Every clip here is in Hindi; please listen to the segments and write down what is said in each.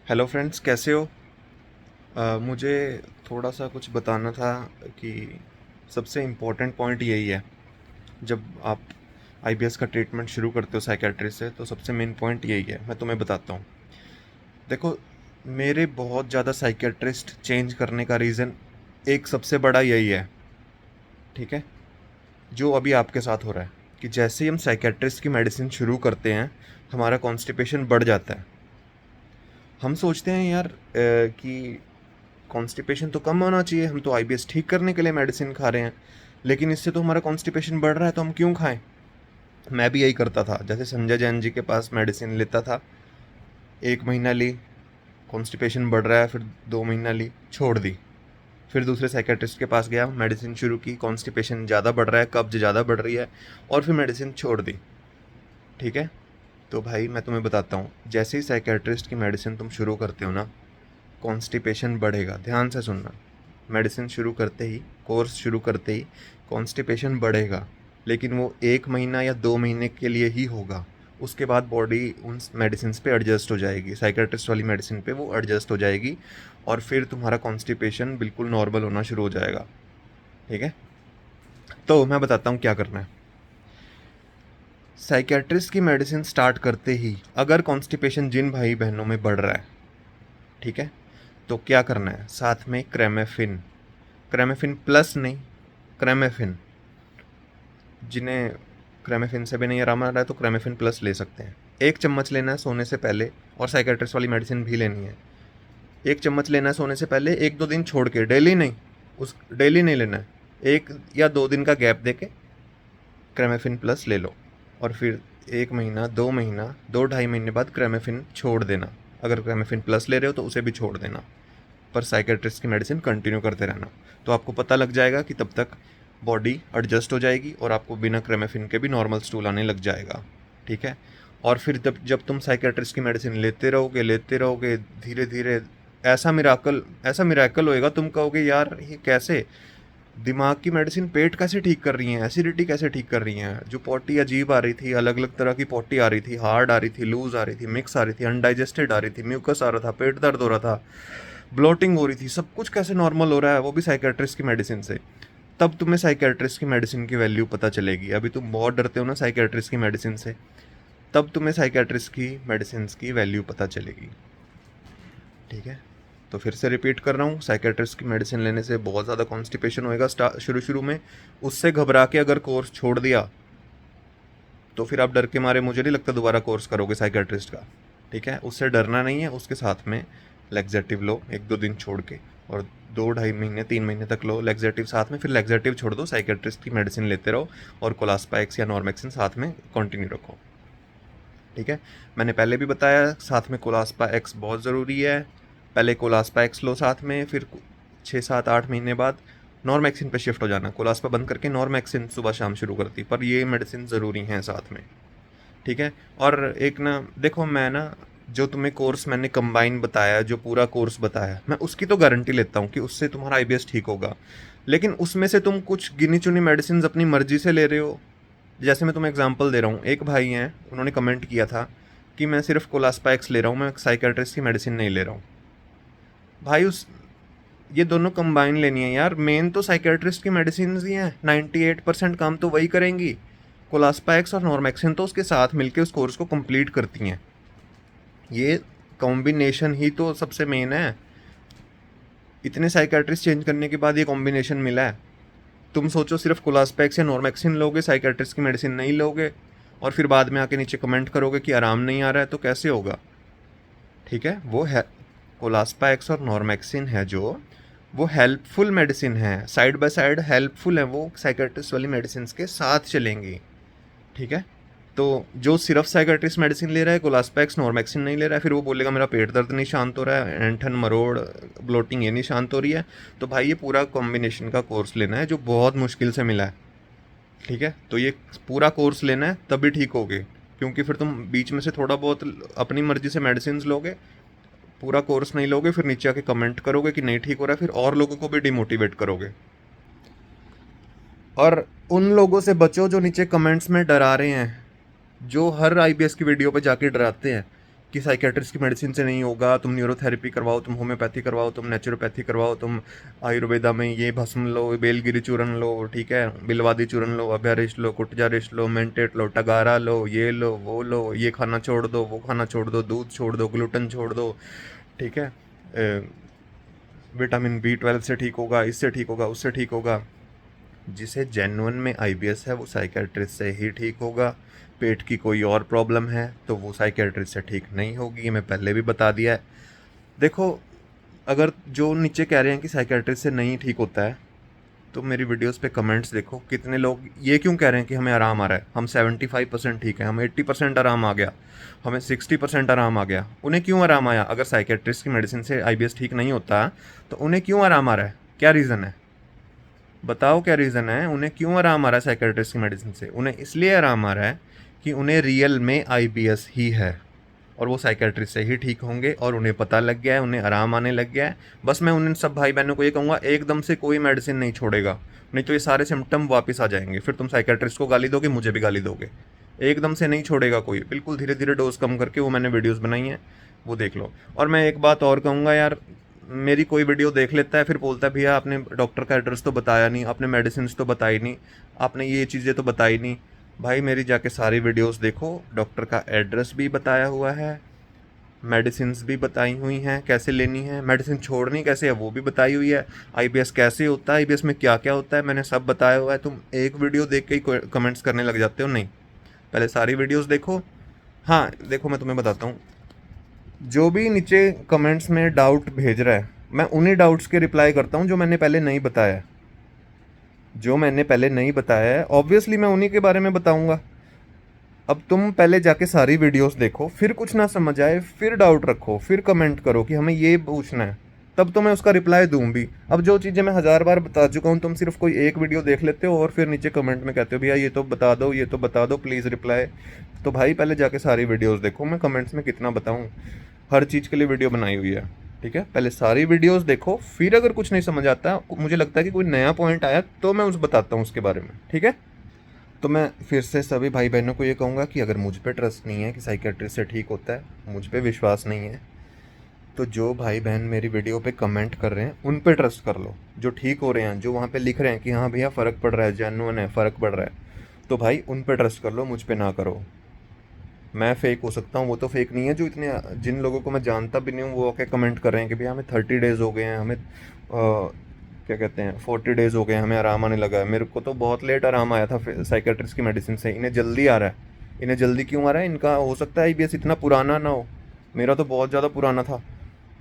हेलो फ्रेंड्स, कैसे हो? मुझे थोड़ा सा कुछ बताना था कि सबसे इम्पोर्टेंट पॉइंट यही है। जब आप आईबीएस का ट्रीटमेंट शुरू करते हो साइकेट्रिस्ट से, तो सबसे मेन पॉइंट यही है। मैं तुम्हें बताता हूँ। देखो, मेरे बहुत ज़्यादा साइकेट्रिस्ट चेंज करने का रीज़न एक सबसे बड़ा यही है। ठीक है? जो अभी आपके साथ हो रहा है कि जैसे ही हम साइकेट्रिस्ट की मेडिसिन शुरू करते हैं, हमारा कॉन्स्टिपेशन बढ़ जाता है। हम सोचते हैं यार कि कॉन्स्टिपेशन तो कम होना चाहिए, हम तो आईबीएस ठीक करने के लिए मेडिसिन खा रहे हैं, लेकिन इससे तो हमारा कॉन्स्टिपेशन बढ़ रहा है, तो हम क्यों खाएं? मैं भी यही करता था। जैसे संजय जैन जी के पास मेडिसिन लेता था, 1 महीना ली, कॉन्स्टिपेशन बढ़ रहा है, फिर 2 महीना ली, छोड़ दी। फिर दूसरे साइकेट्रिस्ट के पास गया, मेडिसिन शुरू की, कॉन्स्टिपेशन ज़्यादा बढ़ रहा है, कब्ज ज़्यादा बढ़ रही है, और फिर मेडिसिन छोड़ दी। ठीक है? तो भाई मैं तुम्हें बताता हूँ, जैसे ही साइकेट्रिस्ट की मेडिसिन तुम शुरू करते हो ना, कॉन्स्टिपेशन बढ़ेगा। ध्यान से सुनना। मेडिसिन शुरू करते ही, कोर्स शुरू करते ही कॉन्स्टिपेशन बढ़ेगा, लेकिन वो 1 महीना या 2 महीने के लिए ही होगा। उसके बाद बॉडी उन मेडिसिन पे एडजस्ट हो जाएगी, साइकेट्रिस्ट वाली मेडिसिन पे वो एडजस्ट हो जाएगी, और फिर तुम्हारा कॉन्स्टिपेशन बिल्कुल नॉर्मल होना शुरू हो जाएगा। ठीक है? तो मैं बताता हूँ क्या करना है। साइकेट्रिस्ट की मेडिसिन स्टार्ट करते ही अगर कॉन्स्टिपेशन जिन भाई बहनों में बढ़ रहा है, ठीक है, तो क्या करना है, साथ में क्रेमेफिन, क्रेमेफिन प्लस नहीं, क्रेमेफिन, जिन्हें क्रेमेफिन से भी नहीं आराम आ रहा है तो क्रेमेफिन प्लस ले सकते हैं। 1 चम्मच लेना है सोने से पहले, और साइकेट्रिस्ट वाली मेडिसिन भी लेनी है। 1 चम्मच लेना है सोने से पहले, 1-2 दिन छोड़ के, डेली नहीं। उस डेली नहीं लेना है, 1 या 2 दिन का गैप दे के क्रेमेफिन प्लस ले लो, और फिर 1 महीना, 2 महीना, 2-2.5 महीने बाद क्रेमेफिन छोड़ देना। अगर क्रेमेफिन प्लस ले रहे हो तो उसे भी छोड़ देना, पर साइकेट्रिस्ट की मेडिसिन कंटिन्यू करते रहना। तो आपको पता लग जाएगा कि तब तक बॉडी एडजस्ट हो जाएगी, और आपको बिना क्रेमेफिन के भी नॉर्मल स्टूल आने लग जाएगा। ठीक है? और फिर जब तुम साइकेट्रिस्ट की मेडिसिन लेते रहोगे, धीरे धीरे ऐसा मिराकल होएगा, तुम कहोगे यार ये कैसे, दिमाग की मेडिसिन पेट कैसे ठीक कर रही हैं, एसिडिटी कैसे ठीक कर रही हैं, जो पॉटी अजीब आ रही थी, अलग अलग तरह की पॉटी आ रही थी, हार्ड आ रही थी, लूज आ रही थी, मिक्स आ रही थी, अनडाइजेस्टेड आ रही थी, म्यूकस आ रहा था, पेट दर्द हो रहा था, ब्लोटिंग हो रही थी, सब कुछ कैसे नॉर्मल हो रहा है, वो भी साइकेट्रिस्ट की मेडिसिन से। तब तुम्हें साइकेट्रिस्ट की मेडिसिन की वैल्यू पता चलेगी। अभी तुम बहुत डरते हो ना साइकेट्रिस्ट की मेडिसिन से, तब तुम्हें साइकेट्रिस्ट की मेडिसिन की वैल्यू पता चलेगी। ठीक है? तो फिर से रिपीट कर रहा हूँ, साइकेट्रिस्ट की मेडिसिन लेने से बहुत ज़्यादा कॉन्स्टिपेशन होएगा शुरू शुरू में। उससे घबरा के अगर कोर्स छोड़ दिया, तो फिर आप डर के मारे, मुझे नहीं लगता दोबारा कोर्स करोगे साइकेट्रिस्ट का। ठीक है? उससे डरना नहीं है। उसके साथ में लेग्जेटिव लो 1-2 दिन छोड़ के, और 2-2.5 महीने 3 महीने तक लो लेग्जेटिव साथ में, फिर लेग्जेटिव छोड़ दो, साइकेट्रिस्ट की मेडिसिन लेते रहो, और कोलास्पा एक्स या नॉर्मेक्सिन साथ में कंटिन्यू रखो। ठीक है? मैंने पहले भी बताया, साथ में कोलास्पा एक्स बहुत ज़रूरी है। पहले कोलास्पा एक्स लो साथ में, फिर 6-7-8 महीने बाद नॉर्मेक्सिन पे शिफ्ट हो जाना। कोलास्पा बंद करके नॉर्मेक्सिन सुबह शाम शुरू करती, पर ये मेडिसिन ज़रूरी हैं साथ में। ठीक है? और एक ना, देखो मैं ना, जो तुम्हें कोर्स मैंने कंबाइन बताया, जो पूरा कोर्स बताया, मैं उसकी तो गारंटी लेता हूँ कि उससे तुम्हारा आईबीएस ठीक होगा, लेकिन उसमें से तुम कुछ गिनी चुनी मेडिसिन अपनी मर्जी से ले रहे हो। जैसे मैं तुम्हें एग्जांपल दे रहा हूँ, एक भाई हैं, उन्होंने कमेंट किया था कि मैं सिर्फ कोलास्पा एक्स ले रहा हूँ, मैं साइकेट्रिस्ट की मेडिसिन नहीं ले रहा हूँ। भाई उस ये दोनों कंबाइन लेनी है यार। मेन तो साइकेट्रिस्ट की मेडिसिन ही हैं, 98% काम तो वही करेंगी। कोलास्पा एक्स और नॉर्मेक्सिन तो उसके साथ मिलके उस कोर्स को कंप्लीट करती हैं। ये कॉम्बिनेशन ही तो सबसे मेन है। इतने साइकेट्रिस्ट चेंज करने के बाद ये कॉम्बिनेशन मिला है। तुम सोचो सिर्फ कोलास्पा एक्स या नॉर्मेक्सिन लोगे, साइकेट्रिस्ट की मेडिसिन नहीं लोगे, और फिर बाद में आके नीचे कमेंट करोगे कि आराम नहीं आ रहा है, तो कैसे होगा? ठीक है? वो है, कोलास्पा एक्स और नॉर्मेक्सिन है जो, वो हेल्पफुल मेडिसिन है, साइड बाय साइड हेल्पफुल है, वो साइकेट्रिस्ट वाली मेडिसिन के साथ चलेंगी। ठीक है? तो जो सिर्फ साइकेट्रिस्ट मेडिसिन ले रहा है, कोलास्पा एक्स नॉर्मेक्सिन नहीं ले रहा है, फिर वो बोलेगा मेरा पेट दर्द नहीं शांत हो रहा है, ऐंठन मरोड़ ब्लोटिंग ये नहीं शांत हो रही है, तो भाई ये पूरा कॉम्बिनेशन का कोर्स लेना है, जो बहुत मुश्किल से मिला है। ठीक है? तो ये पूरा कोर्स लेना है, तभी ठीक होगे। क्योंकि फिर तुम बीच में से थोड़ा बहुत अपनी मर्जी से मेडिसिन लोगे, पूरा कोर्स नहीं लोगे, फिर नीचे आके कमेंट करोगे कि नहीं ठीक हो रहा है, फिर और लोगों को भी डिमोटिवेट करोगे। और उन लोगों से बचो जो नीचे कमेंट्स में डरा रहे हैं, जो हर आईबीएस की वीडियो पे जाके डराते हैं कि साइकेट्रिस्ट की मेडिसिन से नहीं होगा, तुम न्यूरोथेरेपी करवाओ, तुम होम्योपैथी करवाओ, तुम नेचुरोपैथी करवाओ, तुम आयुर्वेदा में ये भस्म लो, बेलगिरी चूर्ण लो, ठीक है, बिलवादी चूर्ण लो, अभ्यारिश लो, कुटजारिश लो, मेंटेट लो, टगारा लो, ये लो वो लो, ये खाना छोड़ दो, वो खाना छोड़ दो, दूध छोड़ दो, ग्लूटेन छोड़ दो, ठीक है, विटामिन B12 से ठीक होगा, इससे ठीक होगा, उससे ठीक होगा। जिसे जेन्युइन में आईबीएस है वो साइकेट्रिस्ट से ही ठीक होगा। पेट की कोई और प्रॉब्लम है तो वो साइकेट्रिस्ट से ठीक नहीं होगी, ये मैं पहले भी बता दिया है। देखो, अगर जो नीचे कह रहे हैं कि साइकेट्रिस्ट से नहीं ठीक होता है, तो मेरी वीडियोस पे कमेंट्स देखो, कितने लोग ये क्यों कह रहे हैं कि हमें आराम आ रहा है, हम 75% ठीक है, हमें 80% आराम आ गया, हमें 60% आराम आ गया। उन्हें क्यों आराम आया? अगर साइकेट्रिस्ट की मेडिसिन से आईबीएस ठीक नहीं होता तो उन्हें क्यों आराम आ रहा है? क्या रीज़न है? बताओ क्या रीज़न है? उन्हें क्यों आराम आ रहा है साइकेट्रिस्ट की मेडिसिन से? उन्हें इसलिए आराम आ रहा है कि उन्हें रियल में आईबीएस ही है और वो साइकेट्रिस्ट से ही ठीक होंगे और उन्हें पता लग गया है, उन्हें आराम आने लग गया है। बस मैं उन सब भाई बहनों को ये कहूँगा, एकदम से कोई मेडिसिन नहीं छोड़ेगा, नहीं तो ये सारे सिम्टम वापस आ जाएंगे, फिर तुम साइकेट्रिस्ट को गाली दोगे, मुझे भी गाली दोगे। एकदम से नहीं छोड़ेगा कोई, बिल्कुल धीरे धीरे डोज कम करके, वो मैंने वीडियोज़ बनाई हैं, वो देख लो। और मैं एक बात और कहूँगा यार, मेरी कोई वीडियो देख लेता है फिर बोलता है भैया आपने डॉक्टर का एड्रेस तो बताया नहीं, आपने मेडिसिन तो बताई नहीं, आपने ये चीज़ें तो बताई नहीं। भाई मेरी जाके सारी वीडियोस देखो, डॉक्टर का एड्रेस भी बताया हुआ है, मेडिसिन भी बताई हुई हैं कैसे लेनी है, मेडिसिन छोड़नी कैसे है वो भी बताई हुई है, आईबीएस कैसे होता है, आईबीएस में क्या क्या होता है, मैंने सब बताया हुआ है। तुम एक वीडियो देख के ही कमेंट्स करने लग जाते हो, नहीं, पहले सारी वीडियोस देखो। हाँ देखो, मैं तुम्हें बताता हूँ, जो भी नीचे कमेंट्स में डाउट भेज रहा है, मैं उन्हीं डाउट्स के रिप्लाई करता हूँ जो मैंने पहले नहीं बताया है। जो मैंने पहले नहीं बताया है ऑब्वियसली मैं उन्हीं के बारे में बताऊंगा। अब तुम पहले जाके सारी वीडियोस देखो, फिर कुछ ना समझ आए फिर डाउट रखो, फिर कमेंट करो कि हमें ये पूछना है, तब तो मैं उसका रिप्लाई दूँ भी। अब जो चीज़ें मैं 1000 बार बता चुका हूँ, तुम सिर्फ कोई एक वीडियो देख लेते हो और फिर नीचे कमेंट में कहते हो भैया ये तो बता दो, ये तो बता दो प्लीज़ रिप्लाई। तो भाई पहले जाके सारी वीडियोस देखो, मैं कमेंट्स में कितना बताऊँ, हर चीज़ के लिए वीडियो बनाई हुई है, ठीक है। पहले सारी वीडियोस देखो, फिर अगर कुछ नहीं समझ आता, मुझे लगता है कि कोई नया पॉइंट आया, तो मैं उस बताता हूँ उसके बारे में, ठीक है। तो मैं फिर से सभी भाई बहनों को ये कहूँगा कि अगर मुझ पे ट्रस्ट नहीं है कि साइकेट्रिस्ट से ठीक होता है, मुझ पे विश्वास नहीं है, तो जो भाई बहन मेरी वीडियो पे कमेंट कर रहे हैं उन पे ट्रस्ट कर लो, जो ठीक हो रहे हैं, जो वहाँ पे लिख रहे हैं कि हाँ भैया फ़र्क पड़ रहा है, जेन्युइन है, फ़र्क पड़ रहा है, तो भाई उन पे ट्रस्ट कर लो, मुझ पे ना करो। मैं फेक हो सकता हूँ, वो तो फेक नहीं है। जो इतने जिन लोगों को मैं जानता भी नहीं हूँ वो आके कमेंट कर रहे हैं कि भैया हमें 30 डेज़ हो गए हैं, हमें क्या कहते हैं 40 डेज़ हो गए हैं, हमें आराम आने लगा है। मेरे को तो बहुत लेट आराम आया था साइकेट्रिस्ट की मेडिसिन से, इन्हें जल्दी आ रहा है। इन्हें जल्दी क्यों आ रहा है? इनका हो सकता है आईबीएस इतना पुराना ना हो, मेरा तो बहुत ज़्यादा पुराना था,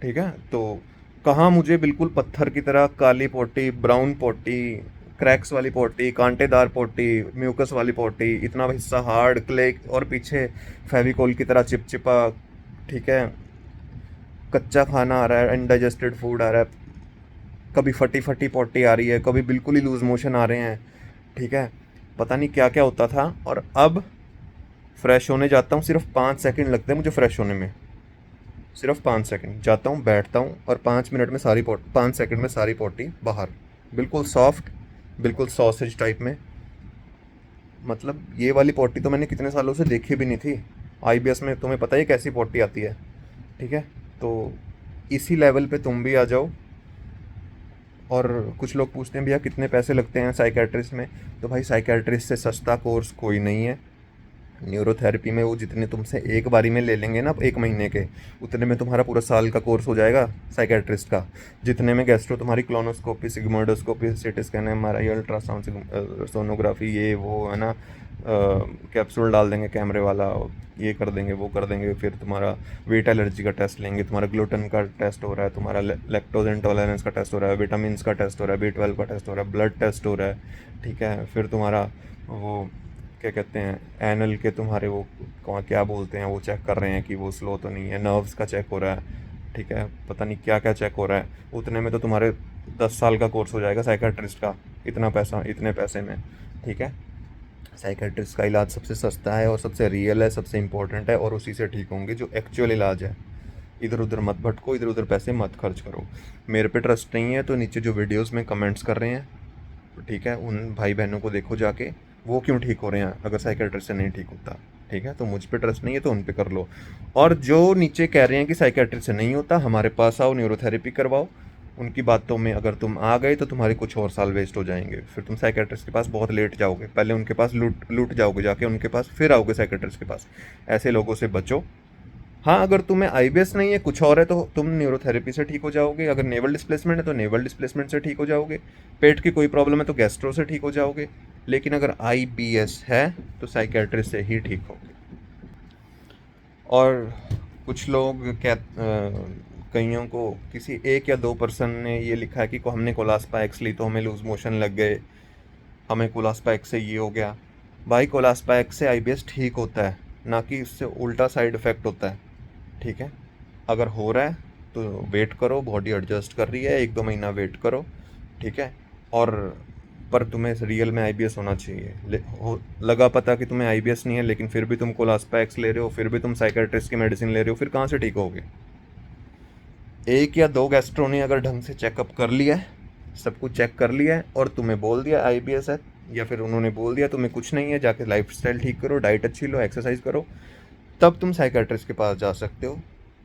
ठीक है। तो कहाँ मुझे बिल्कुल पत्थर की तरह काली पोटी, ब्राउन पोटी, क्रैक्स वाली पोटी, कांटेदार पोटी, म्यूकस वाली पोटी, इतना हिस्सा हार्ड क्ले और पीछे फेविकोल की तरह चिपचिपा, ठीक है, कच्चा खाना आ रहा है, अनडाइजेस्टेड फूड आ रहा है, कभी फटी फटी पोटी आ रही है, कभी बिल्कुल ही लूज मोशन आ रहे हैं, ठीक है, पता नहीं क्या क्या होता था। और अब फ्रेश होने जाता हूँ, सिर्फ 5 सेकंड लगते हैं मुझे फ्रेश होने में, सिर्फ 5 सेकंड, जाता हूँ बैठता हूँ और 5 मिनट में सारी 5 सेकंड में सारी पोटी बाहर, बिल्कुल सॉफ्ट, बिल्कुल सॉसेज टाइप में। मतलब ये वाली पोटी तो मैंने कितने सालों से देखी भी नहीं थी। आईबीएस में तुम्हें पता ही कैसी पोटी आती है, ठीक है। तो इसी लेवल पे तुम भी आ जाओ। और कुछ लोग पूछते हैं भैया कितने पैसे लगते हैं साइकेट्रिस्ट में, तो भाई साइकेट्रिस्ट से सस्ता कोर्स कोई नहीं है। न्यूरोथेरेपी में वो जितने तुमसे एक बारी में ले लेंगे ना 1 महीने के, उतने में तुम्हारा पूरा साल का कोर्स हो जाएगा साइकेट्रिस्ट का। जितने में गैस्ट्रो तुम्हारी colonoscopy, sigmoidoscopy, CT scan, MRI, ultrasound, sonography, ये वो है ना, कैप्सूल डाल देंगे कैमरे वाला, ये कर देंगे वो कर देंगे, फिर तुम्हारा वीट एलर्जी का टेस्ट लेंगे, तुम्हारा ग्लूटेन का टेस्ट हो रहा है, तुम्हारा लैक्टोज इंटॉलरेंस का टेस्ट हो रहा है, विटामिन का टेस्ट हो रहा है, B12 का टेस्ट हो रहा है, ब्लड टेस्ट हो रहा है, ठीक है। फिर तुम्हारा वो क्या कहते हैं एनल के तुम्हारे वो क्या बोलते हैं, वो चेक कर रहे हैं कि वो स्लो तो नहीं है, नर्व्स का चेक हो रहा है, ठीक है, पता नहीं क्या क्या चेक हो रहा है। उतने में तो तुम्हारे 10 साल का कोर्स हो जाएगा साइकेट्रिस्ट का, इतना पैसा, इतने पैसे में, ठीक है। साइकेट्रिस्ट का इलाज सबसे सस्ता है और सबसे रियल है, सबसे इम्पोर्टेंट है, और उसी से ठीक होंगे जो एक्चुअल इलाज है। इधर उधर मत भटको, इधर उधर पैसे मत खर्च करो। मेरे पे ट्रस्ट नहीं है तो नीचे जो वीडियोस में कमेंट्स कर रहे हैं, ठीक है, उन भाई बहनों को देखो जाके, वो क्यों ठीक हो रहे हैं अगर साइकेट्रिस्ट से नहीं ठीक होता। ठीक है, तो मुझ पे ट्रस्ट नहीं है तो उन पे कर लो। और जो नीचे कह रहे हैं कि साइकेट्रिस्ट से नहीं होता, हमारे पास आओ, न्यूरोथेरेपी करवाओ, उनकी बातों में अगर तुम आ गए तो तुम्हारे कुछ और साल वेस्ट हो जाएंगे, फिर तुम साइकेट्रिस्ट के पास बहुत लेट जाओगे, पहले उनके पास लूट लूट जाओगे जाके उनके पास, फिर आओगे साइकेट्रिस्ट के पास। ऐसे लोगों से बचो। हाँ, अगर तुम्हें आईबीएस नहीं है, कुछ और है, तो तुम न्यूरोथेरेपी से ठीक हो जाओगे। अगर नेवल डिस्प्लेसमेंट है तो नेवल डिस्प्लेसमेंट से ठीक हो जाओगे। पेट की कोई प्रॉब्लम है तो गैस्ट्रो से ठीक हो जाओगे। लेकिन अगर आईबीएस है तो साइकेट्रिस्ट से ही ठीक होगे। और कुछ लोग कईयों को किसी एक या दो पर्सन ने ये लिखा है कि को हमने कोलास्पा एक्स ली तो हमें लूज मोशन लग गए, हमें कोलास्पा एक्स से ये हो गया। भाई, कोलास्पा एक्स से आईबीएस ठीक होता है, ना कि इससे उल्टा साइड इफ़ेक्ट होता है। ठीक है, अगर हो रहा है तो वेट करो, बॉडी एडजस्ट कर रही है, 1-2 महीना वेट करो। ठीक है, और पर तुम्हें रियल में आईबीएस होना चाहिए। लगा पता कि तुम्हें आईबीएस नहीं है लेकिन फिर भी तुम कोलास्पा एक्स ले रहे हो, फिर भी तुम साइकेट्रिस्ट की मेडिसिन ले रहे हो, फिर कहाँ से ठीक होगे? एक या दो गैस्ट्रो ने अगर ढंग से चेकअप कर लिया है, सब कुछ चेक कर लिया है और तुम्हें बोल दिया आईबीएस है, या फिर उन्होंने बोल दिया तुम्हें कुछ नहीं है, जाके लाइफस्टाइल ठीक करो, डाइट अच्छी लो, एक्सरसाइज करो, तब तुम साइकेट्रिस्ट के पास जा सकते हो।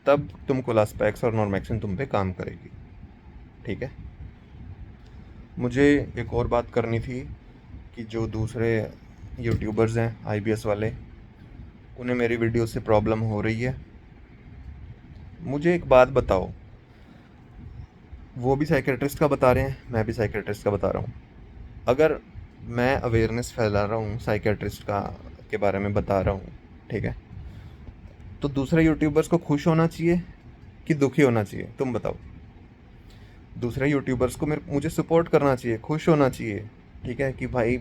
तब तुम कोलास्पा एक्स और नॉर्मेक्सिन तुम पे काम करेगी। ठीक है, मुझे एक और बात करनी थी कि जो दूसरे यूट्यूबर्स हैं आईबीएस वाले, उन्हें मेरी वीडियो से प्रॉब्लम हो रही है। मुझे एक बात बताओ, वो भी साइकेट्रिस्ट का बता रहे हैं, मैं भी साइकेट्रिस्ट का बता रहा हूँ। अगर मैं अवेयरनेस फैला रहा हूँ साइकेट्रिस्ट का के बारे में बता रहा हूँ, ठीक है, तो दूसरे यूट्यूबर्स को खुश होना चाहिए कि दुखी होना चाहिए? तुम बताओ। दूसरे यूट्यूबर्स को मुझे सपोर्ट करना चाहिए, खुश होना चाहिए। ठीक है, कि भाई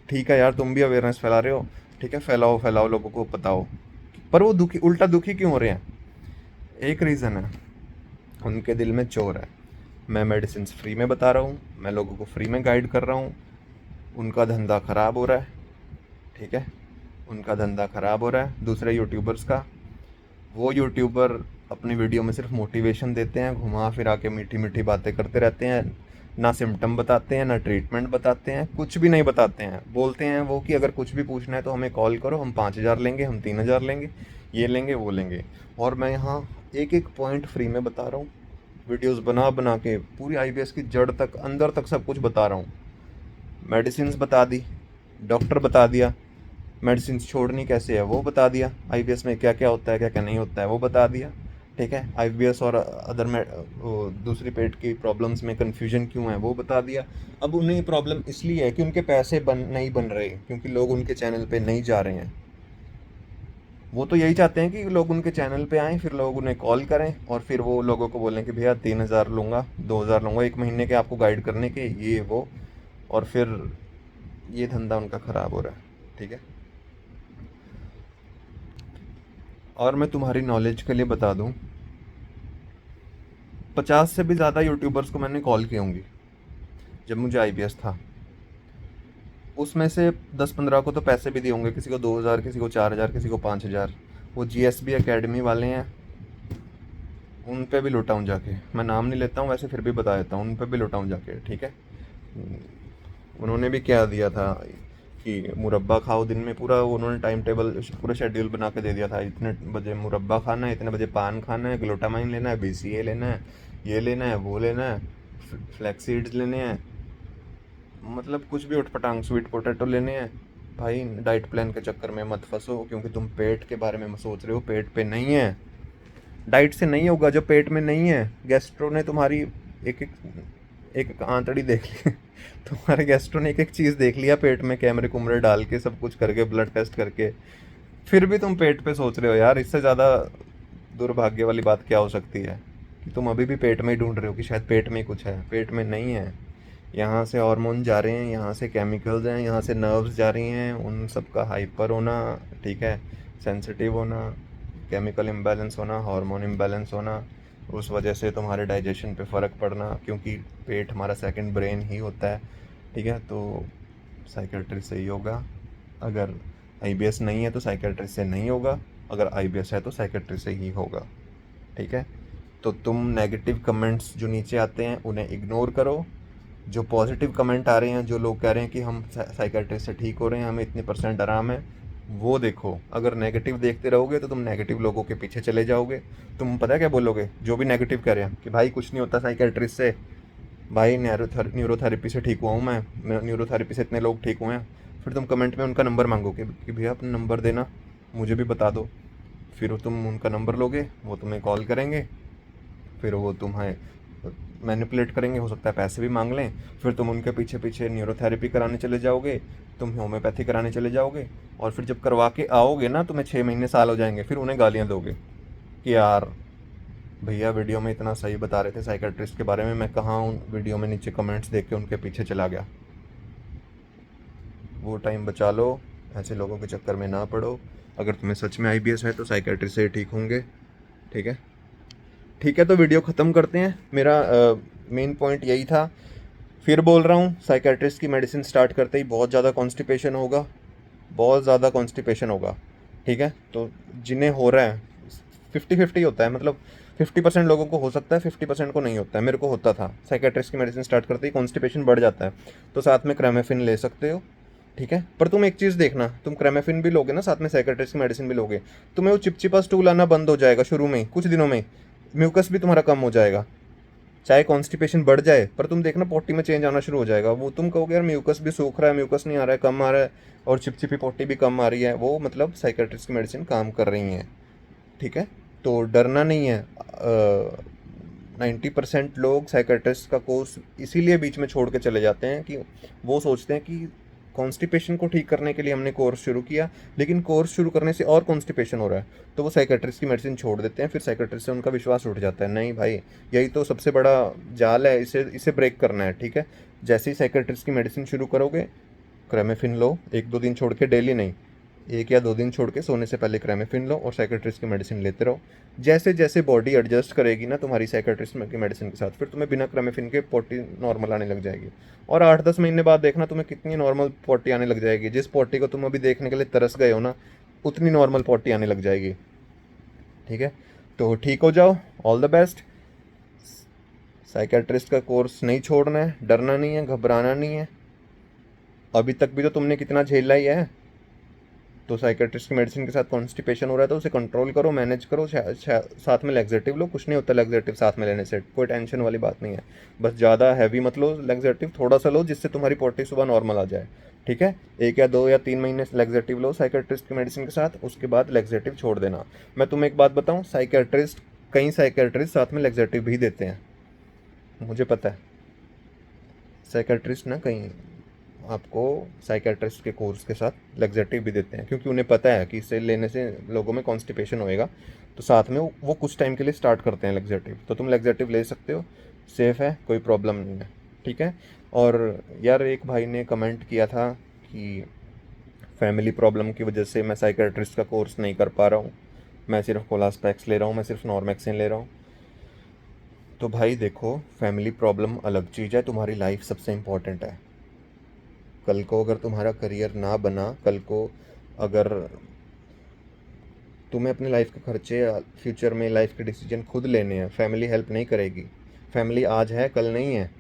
ठीक है यार, तुम भी अवेयरनेस फैला रहे हो, ठीक है, फैलाओ फैलाओ, लोगों को बताओ। पर वो दुखी, उल्टा दुखी क्यों हो रहे हैं? एक रीज़न है, उनके दिल में चोर है। मैं मेडिसिन फ्री में बता रहा हूँ, मैं लोगों को फ्री में गाइड कर रहा हूँ, उनका धंधा ख़राब हो रहा है। ठीक है, उनका धंधा ख़राब हो रहा है दूसरे यूट्यूबर्स का। वो यूट्यूबर अपनी वीडियो में सिर्फ मोटिवेशन देते हैं, घुमा फिरा के मीठी मीठी बातें करते रहते हैं, ना सिम्टम बताते हैं, ना ट्रीटमेंट बताते हैं, कुछ भी नहीं बताते हैं। बोलते हैं वो कि अगर कुछ भी पूछना है तो हमें कॉल करो, हम 5,000 लेंगे, हम 3,000 लेंगे, ये लेंगे वो लेंगे। और मैं यहाँ एक एक पॉइंट फ्री में बता रहा हूँ, वीडियोस बना बना के पूरी आईबीएस की जड़ तक, अंदर तक सब कुछ बता रहा हूँ। मेडिसिन बता दी, डॉक्टर बता दिया, मेडिसिन छोड़नी कैसे है वो बता दिया, आईबीएस में क्या क्या होता है क्या क्या नहीं होता है वो बता दिया। ठीक है, आईबीएस और अदर में दूसरी पेट की प्रॉब्लम्स में कन्फ्यूजन क्यों है वो बता दिया। अब उन्हें प्रॉब्लम इसलिए है कि उनके पैसे नहीं बन रहे, क्योंकि लोग उनके चैनल पे नहीं जा रहे हैं। वो तो यही चाहते हैं कि लोग उनके चैनल पे आएँ, फिर लोग उन्हें कॉल करें और फिर वो लोगों को बोलें कि भैया 3,000 लूँगा, 2,000 लूँगा 1 महीने के आपको गाइड करने के, ये वो। और फिर ये धंधा उनका ख़राब हो रहा है। ठीक है, और मैं तुम्हारी नॉलेज के लिए बता दूं, 50 से भी ज़्यादा यूट्यूबर्स को मैंने कॉल की होंगी जब मुझे आईबीएस था। उसमें से 10-15 को तो पैसे भी दिए होंगे, किसी को 2,000, किसी को 4,000, किसी को 5,000। वो जीएसबी एकेडमी वाले हैं, उन पे भी लुटाऊँ जाके। मैं नाम नहीं लेता हूँ, वैसे फिर भी बता देता हूँ, उन पे भी लुटाऊँ जाके। ठीक है, उन्होंने भी क्या दिया था कि मुरब्बा खाओ दिन में, पूरा उन्होंने टाइम टेबल, पूरा शेड्यूल बना के दे दिया था, इतने बजे मुरब्बा खाना है, इतने बजे पान खाना है, ग्लूटामाइन लेना है, बीसीए लेना है, ये लेना है वो लेना है, फ्लैक्स सीड्स लेने हैं, मतलब कुछ भी उठपटांग, स्वीट पोटैटो लेने हैं। भाई, डाइट प्लान के चक्कर में मत फंसो, क्योंकि तुम पेट के बारे में सोच रहे हो, पेट पे नहीं है। डाइट से नहीं होगा जो पेट में नहीं है। गैस्ट्रो ने तुम्हारी एक एक एक आंतड़ी देख ली तुम्हारे गैस्ट्रो ने एक एक चीज़ देख लिया पेट में, कैमरे कुमरे डाल के, सब कुछ करके, ब्लड टेस्ट करके, फिर भी तुम पेट पे सोच रहे हो। यार, इससे ज़्यादा दुर्भाग्य वाली बात क्या हो सकती है कि तुम अभी भी पेट में ही ढूंढ रहे हो कि शायद पेट में ही कुछ है। पेट में नहीं है। यहाँ से हार्मोन जा रहे हैं, यहाँ से केमिकल्स हैं, यहाँ से नर्व्स जा रही हैं, उन सब का हाइपर होना, ठीक है, सेंसिटिव होना, केमिकल इम्बैलेंस होना, हार्मोन इम्बैलेंस होना, उस वजह से तुम्हारे डाइजेशन पे फ़र्क पड़ना, क्योंकि पेट हमारा सेकंड ब्रेन ही होता है। ठीक है, तो साइकेट्रिस्ट से ही होगा। अगर आईबीएस नहीं है तो साइकेट्रिस्ट से नहीं होगा, अगर आईबीएस है तो साइकेट्रिस्ट से ही होगा। ठीक है, तो तुम नेगेटिव कमेंट्स जो नीचे आते हैं उन्हें इग्नोर करो। जो पॉजिटिव कमेंट आ रहे हैं, जो लोग कह रहे हैं कि हम साइकेट्रिस्ट से ठीक हो रहे हैं, हमें इतने % आराम है, वो देखो। अगर नेगेटिव देखते रहोगे तो तुम नेगेटिव लोगों के पीछे चले जाओगे। तुम पता है क्या बोलोगे, जो भी नेगेटिव कह रहे हैं कि भाई कुछ नहीं होता साइकेट्रिस्ट से, भाई न्यूरोथेरेपी से ठीक हुआ हूँ मैं न्यूरोथेरेपी से इतने लोग ठीक हुए हैं। फिर तुम कमेंट में उनका नंबर मांगोगे कि भैया अपना नंबर देना, मुझे भी बता दो। फिर तुम उनका नंबर लोगे, वो तुम्हें कॉल करेंगे, फिर वो तुम्हें मैनिपुलेट करेंगे, हो सकता है पैसे भी मांग लें। फिर तुम उनके पीछे पीछे न्यूरोथेरेपी कराने चले जाओगे, तुम होम्योपैथी कराने चले जाओगे, और फिर जब करवा के आओगे ना, तुम्हें 6 महीने साल हो जाएंगे, फिर उन्हें गालियाँ दोगे कि यार भैया वीडियो में इतना सही बता रहे थे साइकेट्रिस्ट के बारे में, मैं कहाँ उन वीडियो में नीचे कमेंट्स देख के उनके पीछे चला गया। वो टाइम बचा लो, ऐसे लोगों के चक्कर में ना पड़ो। अगर तुम्हें सच में आईबीएस है तो साइकेट्रिस्ट से ही ठीक होंगे। ठीक है, ठीक है, तो वीडियो ख़त्म करते हैं। मेरा मेन पॉइंट यही था। फिर बोल रहा हूँ, साइकेट्रिस्ट की मेडिसिन स्टार्ट करते ही बहुत ज़्यादा कॉन्स्टिपेशन होगा, बहुत ज़्यादा कॉन्स्टिपेशन होगा। ठीक है, तो जिन्हें हो रहा है 50-50 होता है, मतलब 50% लोगों को हो सकता है, 50% को नहीं होता है। मेरे को होता था, साइकेट्रिस्ट की मेडिसिन स्टार्ट करते ही कॉन्स्टिपेशन बढ़ जाता है, तो साथ में क्रेमेफिन ले सकते हो। ठीक है, पर तुम एक चीज़ देखना, तुम क्रेमेफिन भी लोगे ना, साथ में साइकेट्रिस्ट की मेडिसिन भी लोगे, तुम्हें वो चिपचिपा स्टूल आना बंद हो जाएगा शुरू में, कुछ दिनों में म्यूकस भी तुम्हारा कम हो जाएगा। चाहे कॉन्स्टिपेशन बढ़ जाए, पर तुम देखना पोटी में चेंज आना शुरू हो जाएगा। वो तुम कहोगे यार म्यूकस भी सूख रहा है, म्यूकस नहीं आ रहा है, कम आ रहा है, और चिपचिपी पोटी भी कम आ रही है, वो मतलब साइकेट्रिस्ट की मेडिसिन काम कर रही हैं। ठीक है, तो डरना नहीं है। 90% लोग साइकेट्रिस्ट का कोर्स इसीलिए बीच में छोड़ के चले जाते हैं कि वो सोचते हैं कि कॉन्स्टिपेशन को ठीक करने के लिए हमने कोर्स शुरू किया, लेकिन कोर्स शुरू करने से और कॉन्स्टिपेशन हो रहा है, तो वो साइकेट्रिस्ट की मेडिसिन छोड़ देते हैं। फिर साइकेट्रिस्ट से उनका विश्वास उठ जाता है। नहीं भाई, यही तो सबसे बड़ा जाल है, इसे इसे ब्रेक करना है। ठीक है, जैसे ही साइकेट्रिस्ट की मेडिसिन शुरू करोगे, क्रेमेफिन लो, 1-2 दिन छोड़ के, डेली नहीं, 1 या 2 दिन छोड़ के सोने से पहले क्रेमेफिन लो और साइकेट्रिस्ट की मेडिसिन लेते रहो। जैसे जैसे बॉडी एडजस्ट करेगी ना तुम्हारी साइकेट्रिस्ट की मेडिसिन के साथ, फिर तुम्हें बिना क्रेमेफिन के पोटी नॉर्मल आने लग जाएगी। और 8-10 महीने बाद देखना तुम्हें कितनी नॉर्मल पोटी आने लग जाएगी। जिस पोटी को तुम अभी देखने के लिए तरस गए हो ना, उतनी नॉर्मल पोटी आने लग जाएगी। ठीक है, तो ठीक हो जाओ, ऑल द बेस्ट। साइकेट्रिस्ट का कोर्स नहीं छोड़ना है, डरना नहीं है, घबराना नहीं है। अभी तक भी तो तुमने कितना झेला ही है। तो साइकेट्रिस्ट की मेडिसिन के साथ कॉन्स्टिपेशन हो रहा है तो उसे कंट्रोल करो, मैनेज करो, साथ में लैक्सेटिव लो। कुछ नहीं होता लैक्सेटिव साथ में लेने से, कोई टेंशन वाली बात नहीं है। बस ज़्यादा हैवी मत लो लैक्सेटिव, थोड़ा सा लो जिससे तुम्हारी पोटी सुबह नॉर्मल आ जाए। ठीक है, 1 या 2 या 3 महीने लैक्सेटिव लो साइकेट्रिस्ट की मेडिसिन के साथ, उसके बाद लैक्सेटिव छोड़ देना। मैं तुम्हें एक बात बताऊँ, कई साइकेट्रिस्ट साथ में लैक्सेटिव भी देते हैं, मुझे पता है। साइकेट्रिस्ट ना कहीं आपको साइकेट्रिस्ट के कोर्स के साथ लैक्सेटिव भी देते हैं, क्योंकि उन्हें पता है कि इसे लेने से लोगों में कॉन्स्टिपेशन होएगा, तो साथ में वो कुछ टाइम के लिए स्टार्ट करते हैं लैक्सेटिव। तो तुम लैक्सेटिव ले सकते हो, सेफ़ है, कोई प्रॉब्लम नहीं है। ठीक है, और यार एक भाई ने कमेंट किया था कि फैमिली प्रॉब्लम की वजह से मैं साइकेट्रिस्ट का कोर्स नहीं कर पा रहा हूँ, मैं सिर्फ कोलास्पेक्स ले रहा हूँ, मैं सिर्फ नॉर्मेक्सिन ले रहा हूँ। तो भाई देखो, फैमिली प्रॉब्लम अलग चीज़ है, तुम्हारी लाइफ सबसे इम्पोर्टेंट है। कल को अगर तुम्हारा करियर ना बना, कल को अगर तुम्हें अपने लाइफ के खर्चे, फ्यूचर में लाइफ के डिसीजन खुद लेने हैं, फैमिली हेल्प नहीं करेगी। फैमिली आज है, कल नहीं है,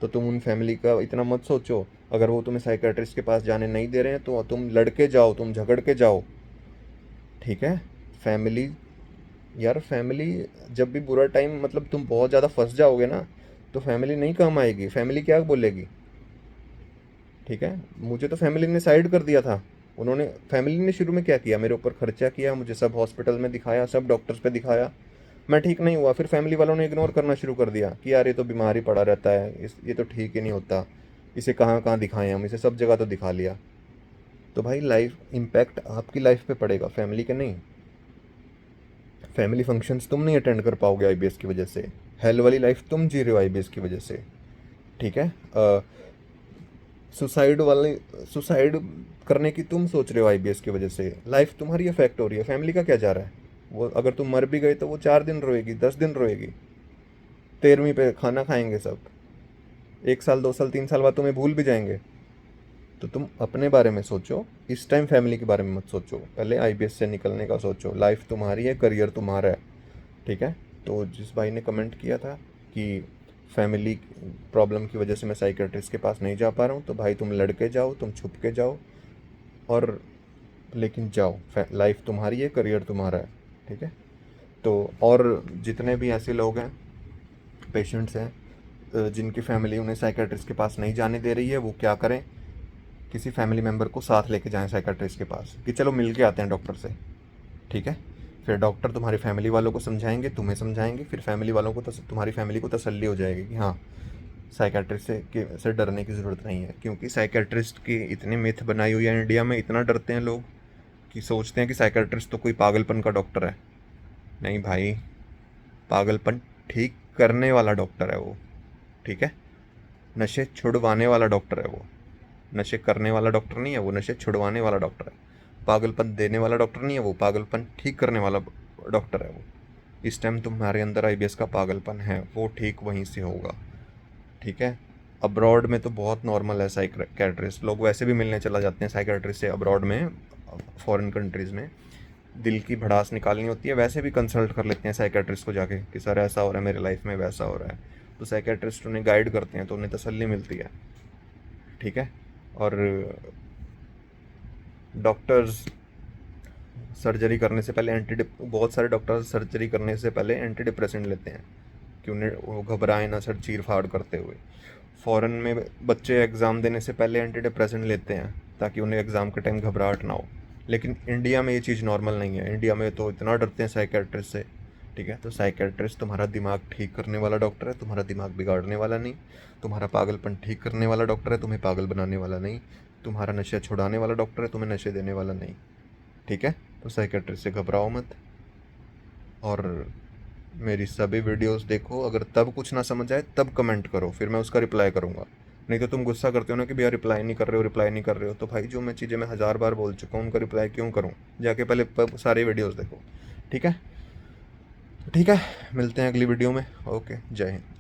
तो तुम उन फैमिली का इतना मत सोचो। अगर वो तुम्हें साइकेट्रिस्ट के पास जाने नहीं दे रहे हैं तो तुम लड़के जाओ, तुम झगड़ के जाओ। ठीक है, फैमिली, यार फैमिली जब भी बुरा टाइम, मतलब तुम बहुत ज़्यादा फंस जाओगे ना, तो फैमिली नहीं काम आएगी, फैमिली क्या बोलेगी। ठीक है, मुझे तो फैमिली ने साइड कर दिया था। फैमिली ने शुरू में क्या किया, मेरे ऊपर खर्चा किया, मुझे सब हॉस्पिटल में दिखाया, सब डॉक्टर्स पे दिखाया, मैं ठीक नहीं हुआ। फिर फैमिली वालों ने इग्नोर करना शुरू कर दिया कि यार ये तो बीमार ही पड़ा रहता है, ये तो ठीक ही नहीं होता, इसे कहाँ कहाँ दिखाएं हम, इसे सब जगह तो दिखा लिया। तो भाई लाइफ इम्पैक्ट आपकी लाइफ पे पड़ेगा, फैमिली के नहीं। फैमिली फंक्शंस तुम नहीं अटेंड कर पाओगे आईबीएस की वजह से, हेल वाली लाइफ तुम जी रहे हो आईबीएस की वजह से। ठीक है, सुसाइड करने की तुम सोच रहे हो आईबीएस की वजह से, लाइफ तुम्हारी अफेक्ट हो रही है, फैमिली का क्या जा रहा है। वो अगर तुम मर भी गए तो वो 4 दिन रोएगी, 10 दिन रोएगी, 13वीं पे खाना खाएंगे सब, 1 साल 2 साल 3 साल बाद तुम्हें भूल भी जाएंगे। तो तुम अपने बारे में सोचो, इस टाइम फैमिली के बारे में मत सोचो, पहले आईबीएस से निकलने का सोचो। लाइफ तुम्हारी है, करियर तुम्हारा है। ठीक है, तो जिस भाई ने कमेंट किया था कि फैमिली प्रॉब्लम की वजह से मैं साइकेट्रिस्ट के पास नहीं जा पा रहा हूँ, तो भाई तुम लड़के जाओ, तुम छुप के जाओ, और लेकिन जाओ, लाइफ तुम्हारी है, करियर तुम्हारा है, ठीक है। तो और जितने भी ऐसे लोग हैं, पेशेंट्स हैं, जिनकी फैमिली उन्हें साइकेट्रिस्ट के पास नहीं जाने दे रही है, वो क्या करें, किसी फैमिली मेम्बर को साथ लेके जाएं साइकेट्रिस्ट के पास कि चलो मिल के आते हैं डॉक्टर से, ठीक है। फिर डॉक्टर तुम्हारी फैमिली वालों को समझाएंगे, तुम्हें समझाएंगे, फिर फैमिली वालों को तुम्हारी फैमिली को तसल्ली हो जाएगी कि हाँ, साइकेट्रिस्ट से डरने की ज़रूरत नहीं है। क्योंकि साइकेट्रिस्ट की इतनी मिथ बनाई हुई है इंडिया में, इतना डरते हैं लोग कि सोचते हैं कि साइकेट्रिस्ट तो कोई पागलपन का डॉक्टर है। नहीं भाई, पागलपन ठीक करने वाला डॉक्टर है वो, ठीक है। नशे छुड़वाने वाला डॉक्टर है वो, नशे करने वाला डॉक्टर नहीं है वो, नशे छुड़वाने वाला डॉक्टर है। पागलपन देने वाला डॉक्टर नहीं है वो, पागलपन ठीक करने वाला डॉक्टर है वो। इस टाइम तुम्हारे अंदर आईबीएस का पागलपन है, वो ठीक वहीं से होगा, ठीक है। अब्रॉड में तो बहुत नॉर्मल है, साइकेट्रिस्ट लोग वैसे भी मिलने चला जाते हैं साइकेट्रिस्ट से अब्रॉड में, फॉरेन कंट्रीज़ में। दिल की भड़ास निकालनी होती है, वैसे भी कंसल्ट कर लेते हैं साइकेट्रिस्ट को जाके कि सर ऐसा हो रहा है मेरे लाइफ में, वैसा हो रहा है। तो साइकेट्रिस्ट उन्हें गाइड करते हैं, तो उन्हें तसल्ली मिलती है, ठीक है। और डॉक्टर्स सर्जरी करने से पहले बहुत सारे डॉक्टर्स सर्जरी करने से पहले एंटी डिप्रेसेंट लेते हैं कि उन्हें वो घबराए ना सर चीर फाड़ करते हुए। फ़ॉरेन में बच्चे एग्ज़ाम देने से पहले एंटी डिप्रेसेंट लेते हैं ताकि उन्हें एग्ज़ाम के टाइम घबराहट ना हो। लेकिन इंडिया में ये चीज़ नॉर्मल नहीं है, इंडिया में तो इतना डरते हैं साइकेट्रिस्ट से, ठीक है। तो साइकेट्रिस्ट तुम्हारा दिमाग ठीक करने वाला डॉक्टर है, तुम्हारा दिमाग बिगाड़ने वाला नहीं। तुम्हारा पागलपन ठीक करने वाला डॉक्टर है, तुम्हें पागल बनाने वाला नहीं। तुम्हारा नशा छुड़ाने वाला डॉक्टर है, तुम्हें नशे देने वाला नहीं, ठीक है। तो साइकेट्रिस्ट से घबराओ मत, और मेरी सभी वीडियोस देखो। अगर तब कुछ ना समझ आए तब कमेंट करो, फिर मैं उसका रिप्लाई करूँगा। नहीं तो तुम गुस्सा करते हो ना कि भैया रिप्लाई नहीं कर रहे हो, रिप्लाई नहीं कर रहे हो, तो भाई जो मैं चीज़ें मैं 1000 बार बोल चुका हूँ उनका रिप्लाई क्यों करूँ? जाके पहले सारी वीडियोस देखो, ठीक है। ठीक है, मिलते हैं अगली वीडियो में। ओके, जय हिंद।